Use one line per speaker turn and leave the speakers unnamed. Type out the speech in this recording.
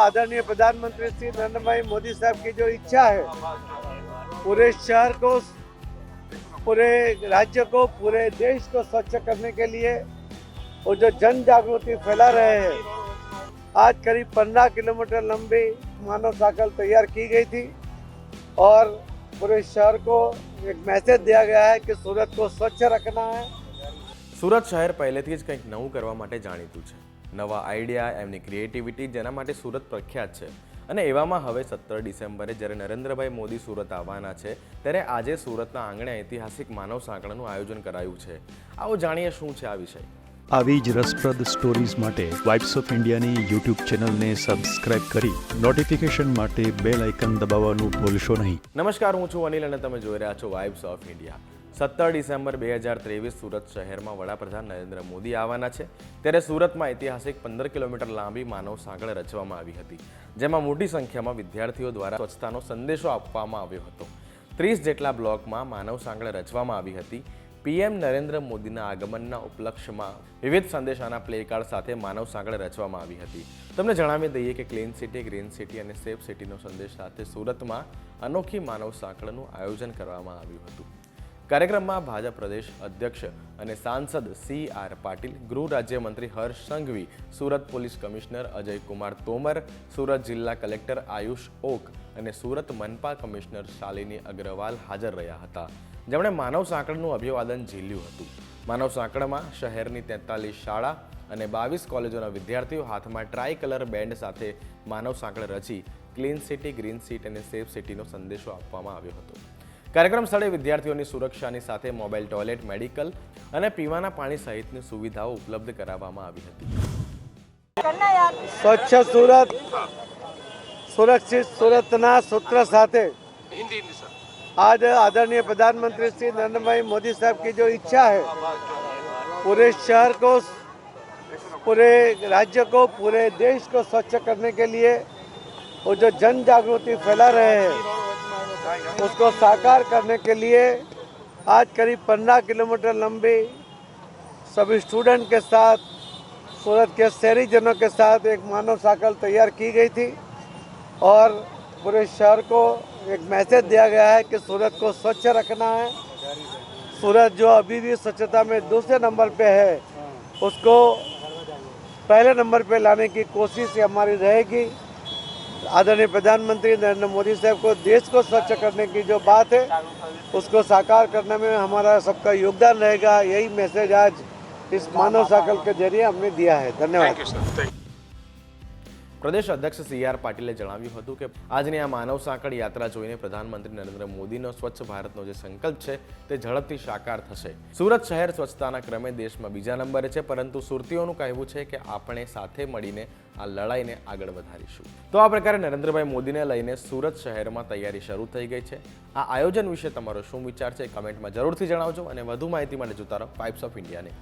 आदरणीय प्रधानमंत्री श्री नरेंद्र भाई मोदी साहब की जो इच्छा है, पूरे शहर को, पूरे राज्य को, पूरे देश को स्वच्छ करने के लिए वो जो जन जागृति फैला रहे हैं, आज करीब 15 किलोमीटर लंबी मानव साइकिल तैयार की गई थी और पूरे शहर को एक मैसेज दिया गया है कि सूरत को स्वच्छ रखना है।
સુરત શહેર પહેલેથી જ કંઈક નવું કરવા માટે જાણીતું છે. નવા આઈડિયા, એમની ક્રિએટિવિટી જેના માટે સુરત પ્રખ્યાત છે. અને એવામાં હવે 17 ડિસેમ્બરે જ્યારે નરેન્દ્રભાઈ મોદી સુરત આવવાના છે ત્યારે આજે સુરતના આંગણે ઐતિહાસિક માનવ સાંકળનું આયોજન કરાયું છે. આવો જાણીએ શું છે આ વિષય.
આવી જ રસપ્રદ સ્ટોરીઝ માટે વાઇબ્સ ઓફ ઇન્ડિયાની યુટ્યુબ ચેનલને સબસ્ક્રાઇબ કરી નોટિફિકેશન માટે બેલ આઇકન દબાવવાનું ભૂલશો નહીં.
નમસ્કાર, હું છું અનિલ અને તમે જોઈ રહ્યા છો vibes of India. 17 December 2023 Surat શહેરમાં વડાપ્રધાન નરેન્દ્ર મોદી આવવાના છે ત્યારે સુરતમાં ઐતિહાસિક 15 કિલોમીટર લાંબી માનવ સાંકળ રચવામાં આવી હતી, જેમાં મોટી સંખ્યામાં વિદ્યાર્થીઓ દ્વારા સ્વચ્છતાનો સંદેશો આપવામાં આવ્યો હતો. 30 જેટલા બ્લોકમાં માનવ સાંકળ રચવામાં આવી હતી. પીએમ નરેન્દ્ર મોદીના આગમનના ઉપલક્ષ્યમાં વિવિધ સંદેશાના પ્લે કાર્ડ સાથે માનવ સાંકળ રચવામાં આવી હતી. તમને જણાવી દઈએ કે ક્લીન સિટી, ગ્રીન સિટી અને સેફ સિટીનો સંદેશ સાથે સુરતમાં અનોખી માનવ સાંકળનું આયોજન કરવામાં આવ્યું હતું. કાર્યક્રમમાં ભાજપ પ્રદેશ અધ્યક્ષ અને સાંસદ CR પાટીલ, ગૃહ રાજ્યમંત્રી હર્ષ સંઘવી, સુરત પોલીસ કમિશનર અજયકુમાર તોમર, સુરત જિલ્લા કલેક્ટર આયુષ ઓક અને સુરત મનપા કમિશનર શાલિની અગ્રવાલ હાજર રહ્યા હતા, જેમણે માનવ સાંકળનું અભિવાદન ઝીલ્યું હતું. માનવ સાંકળમાં શહેરની 43 શાળા અને 22 કોલેજોના વિદ્યાર્થીઓ હાથમાં ટ્રાય કલર બેન્ડ સાથે માનવ સાંકળ રચી ક્લીન સિટી, ગ્રીન સિટી અને સેફ સિટીનો સંદેશો આપવામાં આવ્યો હતો. કાર્યક્રમ સ્થળે વિદ્યાર્થીઓની સુરક્ષાની સાથે મોબાઈલ ટોયલેટ, મેડિકલ અને પીવાના પાણી સહિતની સુવિધાઓ ઉપલબ્ધ કરાવવામાં આવી હતી.
સ્વચ્છ સુરત, સુરક્ષિત સુરતના સૂત્ર સાથે आज आदरणीय प्रधानमंत्री श्री नरेंद्र भाई मोदी साहब की जो इच्छा है, पूरे शहर को, पूरे राज्य को, पूरे देश को स्वच्छ करने के लिए वो जो जन जागृति फैला रहे हैं, उसको साकार करने के लिए आज करीब 15 किलोमीटर लंबी सभी स्टूडेंट के साथ, सूरत के शहरीजनों के साथ एक मानव साइकिल तैयार की गई थी और पूरे शहर को एक मैसेज दिया गया है कि सूरत को स्वच्छ रखना है. सूरत जो अभी भी स्वच्छता में दूसरे नंबर पे है, उसको पहले नंबर पे लाने की कोशिश हमारी रहेगी. आदरणीय प्रधानमंत्री नरेंद्र मोदी साहब को देश को स्वच्छ करने की जो बात है, उसको साकार करने में हमारा सबका योगदान रहेगा. यही मैसेज आज इस मानव साइकिल के जरिए हमने दिया है. धन्यवाद.
પ્રદેશ અધ્યક્ષ CR પાટીલે જણાવ્યું હતું કે આજની આ માનવ સાંકળ યાત્રા જોઈને પ્રધાનમંત્રી નરેન્દ્ર મોદીનો સ્વચ્છ ભારતનો જે સંકલ્પ છે તે ઝડપથી સાકાર થશે. સુરત શહેર સ્વચ્છતાના ક્રમે દેશમાં બીજા નંબરે છે, પરંતુ સુરતીઓનું કહેવું છે કે આપણે સાથે મળીને આ લડાઈને આગળ વધારીશું. તો આ પ્રકારે નરેન્દ્રભાઈ મોદીને લઈને સુરત શહેરમાં તૈયારી શરૂ થઈ ગઈ છે. આ આયોજન વિશે તમારો શું વિચાર છે કમેન્ટમાં જરૂરથી જણાવજો અને વધુ માહિતી માટે જોતા રહો વાઇબ્સ ઓફ ઇન્ડિયાને.